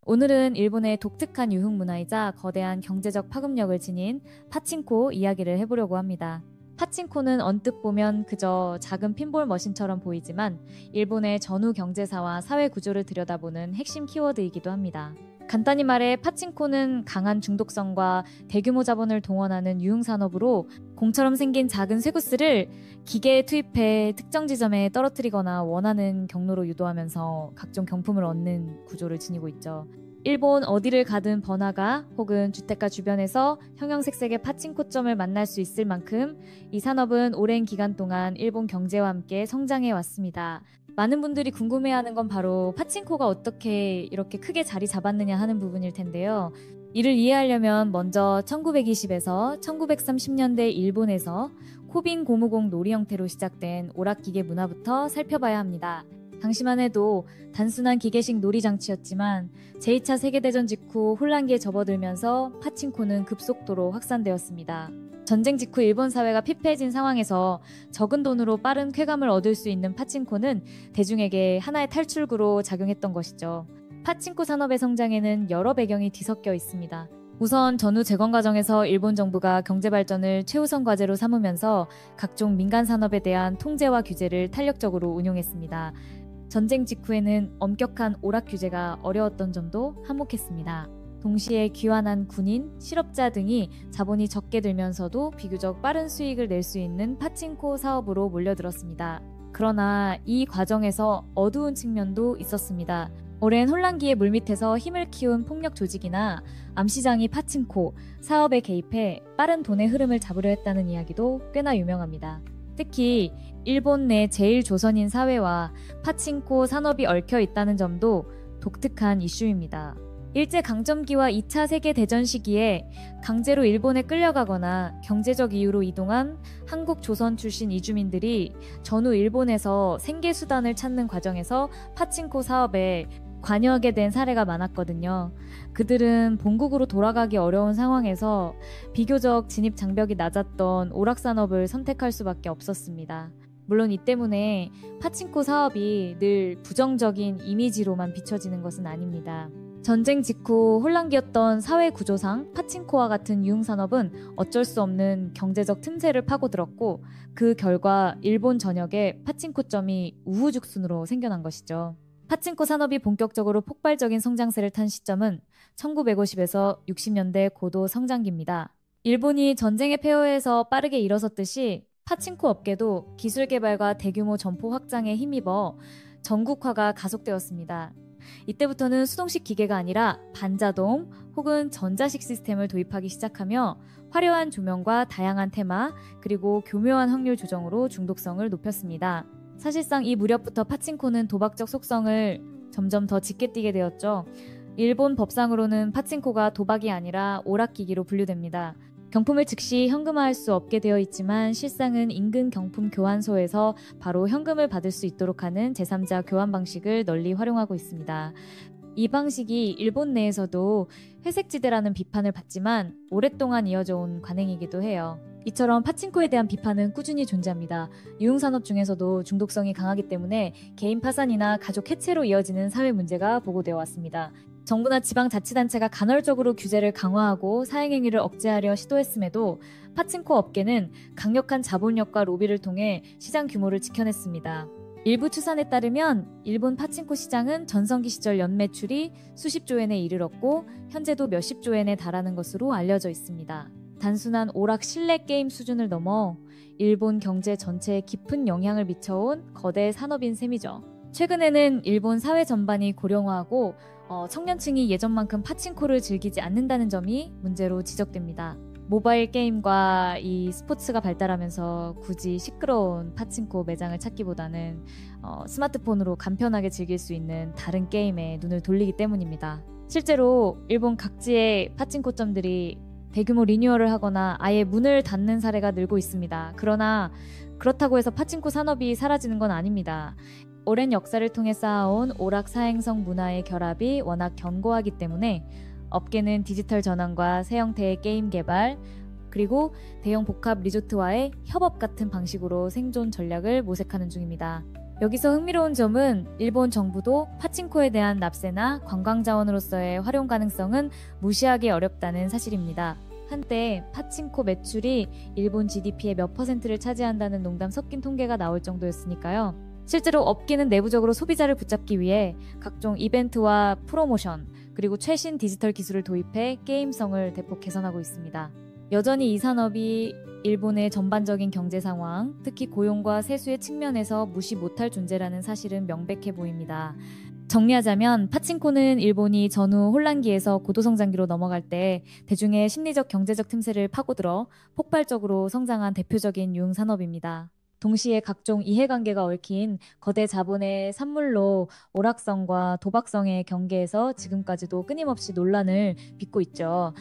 오늘은 일본의 독특한 유흥 문화이자 거대한 경제적 파급력을 지닌 파친코 이야기를 해보려고 합니다. 파친코는 언뜻 보면 그저 작은 핀볼 머신처럼 보이지만 일본의 전후 경제사와 사회 구조를 들여다보는 핵심 키워드이기도 합니다. 간단히 말해 파친코는 강한 중독성과 대규모 자본을 동원하는 유흥산업으로 공처럼 생긴 작은 쇠구스를 기계에 투입해 특정 지점에 떨어뜨리거나 원하는 경로로 유도하면서 각종 경품을 얻는 구조를 지니고 있죠. 일본 어디를 가든 번화가 혹은 주택가 주변에서 형형색색의 파친코점을 만날 수 있을 만큼 이 산업은 오랜 기간 동안 일본 경제와 함께 성장해 왔습니다. 많은 분들이 궁금해하는 건 바로 파친코가 어떻게 이렇게 크게 자리 잡았느냐 하는 부분일 텐데요. 이를 이해하려면 먼저 1920에서 1930년대 일본에서 코빈 고무공 놀이 형태로 시작된 오락기계 문화부터 살펴봐야 합니다. 당시만 해도 단순한 기계식 놀이 장치였지만 제2차 세계대전 직후 혼란기에 접어들면서 파친코는 급속도로 확산되었습니다. 전쟁 직후 일본 사회가 피폐해진 상황에서 적은 돈으로 빠른 쾌감을 얻을 수 있는 파친코는 대중에게 하나의 탈출구로 작용했던 것이죠. 파친코 산업의 성장에는 여러 배경이 뒤섞여 있습니다. 우선 전후 재건 과정에서 일본 정부가 경제 발전을 최우선 과제로 삼으면서 각종 민간 산업에 대한 통제와 규제를 탄력적으로 운용했습니다. 전쟁 직후에는 엄격한 오락 규제가 어려웠던 점도 한몫했습니다. 동시에 귀환한 군인, 실업자 등이 자본이 적게 들면서도 비교적 빠른 수익을 낼 수 있는 파친코 사업으로 몰려들었습니다. 그러나 이 과정에서 어두운 측면도 있었습니다. 오랜 혼란기의 물밑에서 힘을 키운 폭력 조직이나 암시장이 파친코 사업에 개입해 빠른 돈의 흐름을 잡으려 했다는 이야기도 꽤나 유명합니다. 특히 일본 내 제1조선인 사회와 파친코 산업이 얽혀 있다는 점도 독특한 이슈입니다. 일제강점기와 2차 세계대전 시기에 강제로 일본에 끌려가거나 경제적 이유로 이동한 한국 조선 출신 이주민들이 전후 일본에서 생계수단을 찾는 과정에서 파친코 사업에 관여하게 된 사례가 많았거든요. 그들은 본국으로 돌아가기 어려운 상황에서 비교적 진입 장벽이 낮았던 오락산업을 선택할 수밖에 없었습니다. 물론 이 때문에 파친코 사업이 늘 부정적인 이미지로만 비춰지는 것은 아닙니다. 전쟁 직후 혼란기였던 사회 구조상 파친코와 같은 유흥산업은 어쩔 수 없는 경제적 틈새를 파고들었고 그 결과 일본 전역에 파친코점이 우후죽순으로 생겨난 것이죠. 파친코 산업이 본격적으로 폭발적인 성장세를 탄 시점은 1950에서 60년대 고도 성장기입니다. 일본이 전쟁의 폐허에서 빠르게 일어섰듯이 파친코 업계도 기술 개발과 대규모 점포 확장에 힘입어 전국화가 가속되었습니다. 이때부터는 수동식 기계가 아니라 반자동 혹은 전자식 시스템을 도입하기 시작하며 화려한 조명과 다양한 테마 그리고 교묘한 확률 조정으로 중독성을 높였습니다. 사실상 이 무렵부터 파친코는 도박적 속성을 점점 더 짙게 띠게 되었죠. 일본 법상으로는 파친코가 도박이 아니라 오락기기로 분류됩니다. 경품을 즉시 현금화할 수 없게 되어 있지만 실상은 인근 경품 교환소에서 바로 현금을 받을 수 있도록 하는 제3자 교환 방식을 널리 활용하고 있습니다. 이 방식이 일본 내에서도 회색지대라는 비판을 받지만 오랫동안 이어져 온 관행이기도 해요. 이처럼 파친코에 대한 비판은 꾸준히 존재합니다. 유흥산업 중에서도 중독성이 강하기 때문에 개인 파산이나 가족 해체로 이어지는 사회 문제가 보고되어 왔습니다. 정부나 지방자치단체가 간헐적으로 규제를 강화하고 사행행위를 억제하려 시도했음에도 파친코 업계는 강력한 자본력과 로비를 통해 시장 규모를 지켜냈습니다. 일부 추산에 따르면 일본 파친코 시장은 전성기 시절 연매출이 수십조 엔에 이르렀고 현재도 몇십조 엔에 달하는 것으로 알려져 있습니다. 단순한 오락 실내 게임 수준을 넘어 일본 경제 전체에 깊은 영향을 미쳐온 거대 산업인 셈이죠. 최근에는 일본 사회 전반이 고령화하고 청년층이 예전만큼 파친코를 즐기지 않는다는 점이 문제로 지적됩니다. 모바일 게임과 이 스포츠가 발달하면서 굳이 시끄러운 파친코 매장을 찾기보다는 스마트폰으로 간편하게 즐길 수 있는 다른 게임에 눈을 돌리기 때문입니다. 실제로 일본 각지의 파친코점들이 대규모 리뉴얼을 하거나 아예 문을 닫는 사례가 늘고 있습니다. 그러나 그렇다고 해서 파친코 산업이 사라지는 건 아닙니다. 오랜 역사를 통해 쌓아온 오락 사행성 문화의 결합이 워낙 견고하기 때문에 업계는 디지털 전환과 새 형태의 게임 개발, 그리고 대형 복합 리조트와의 협업 같은 방식으로 생존 전략을 모색하는 중입니다. 여기서 흥미로운 점은 일본 정부도 파친코에 대한 납세나 관광 자원으로서의 활용 가능성은 무시하기 어렵다는 사실입니다. 한때 파친코 매출이 일본 GDP의 몇 %를 차지한다는 농담 섞인 통계가 나올 정도였으니까요. 실제로 업계는 내부적으로 소비자를 붙잡기 위해 각종 이벤트와 프로모션, 그리고 최신 디지털 기술을 도입해 게임성을 대폭 개선하고 있습니다. 여전히 이 산업이 일본의 전반적인 경제 상황, 특히 고용과 세수의 측면에서 무시 못할 존재라는 사실은 명백해 보입니다. 정리하자면 파친코는 일본이 전후 혼란기에서 고도성장기로 넘어갈 때 대중의 심리적 경제적 틈새를 파고들어 폭발적으로 성장한 대표적인 유흥 산업입니다. 동시에 각종 이해관계가 얽힌 거대 자본의 산물로 오락성과 도박성의 경계에서 지금까지도 끊임없이 논란을 빚고 있죠.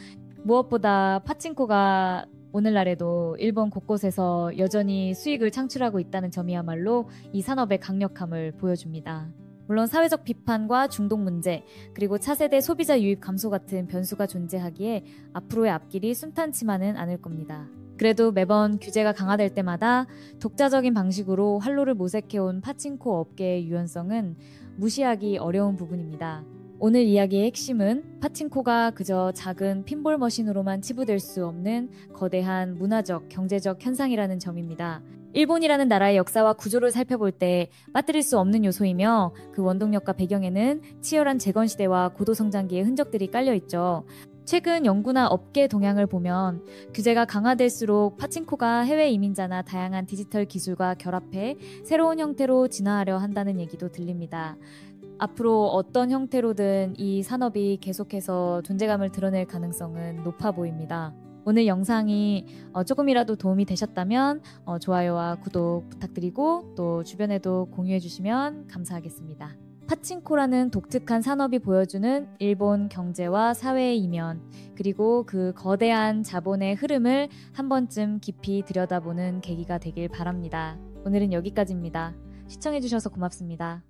무엇보다 파친코가 오늘날에도 일본 곳곳에서 여전히 수익을 창출하고 있다는 점이야말로 이 산업의 강력함을 보여줍니다. 물론 사회적 비판과 중독 문제, 그리고 차세대 소비자 유입 감소 같은 변수가 존재하기에 앞으로의 앞길이 순탄치만은 않을 겁니다. 그래도 매번 규제가 강화될 때마다 독자적인 방식으로 활로를 모색해온 파친코 업계의 유연성은 무시하기 어려운 부분입니다. 오늘 이야기의 핵심은 파친코가 그저 작은 핀볼 머신으로만 치부될 수 없는 거대한 문화적, 경제적 현상이라는 점입니다. 일본이라는 나라의 역사와 구조를 살펴볼 때 빠뜨릴 수 없는 요소이며 그 원동력과 배경에는 치열한 재건시대와 고도성장기의 흔적들이 깔려있죠. 최근 연구나 업계 동향을 보면 규제가 강화될수록 파친코가 해외 이민자나 다양한 디지털 기술과 결합해 새로운 형태로 진화하려 한다는 얘기도 들립니다. 앞으로 어떤 형태로든 이 산업이 계속해서 존재감을 드러낼 가능성은 높아 보입니다. 오늘 영상이 조금이라도 도움이 되셨다면 좋아요와 구독 부탁드리고 또 주변에도 공유해 주시면 감사하겠습니다. 파친코라는 독특한 산업이 보여주는 일본 경제와 사회의 이면, 그리고 그 거대한 자본의 흐름을 한 번쯤 깊이 들여다보는 계기가 되길 바랍니다. 오늘은 여기까지입니다. 시청해 주셔서 고맙습니다.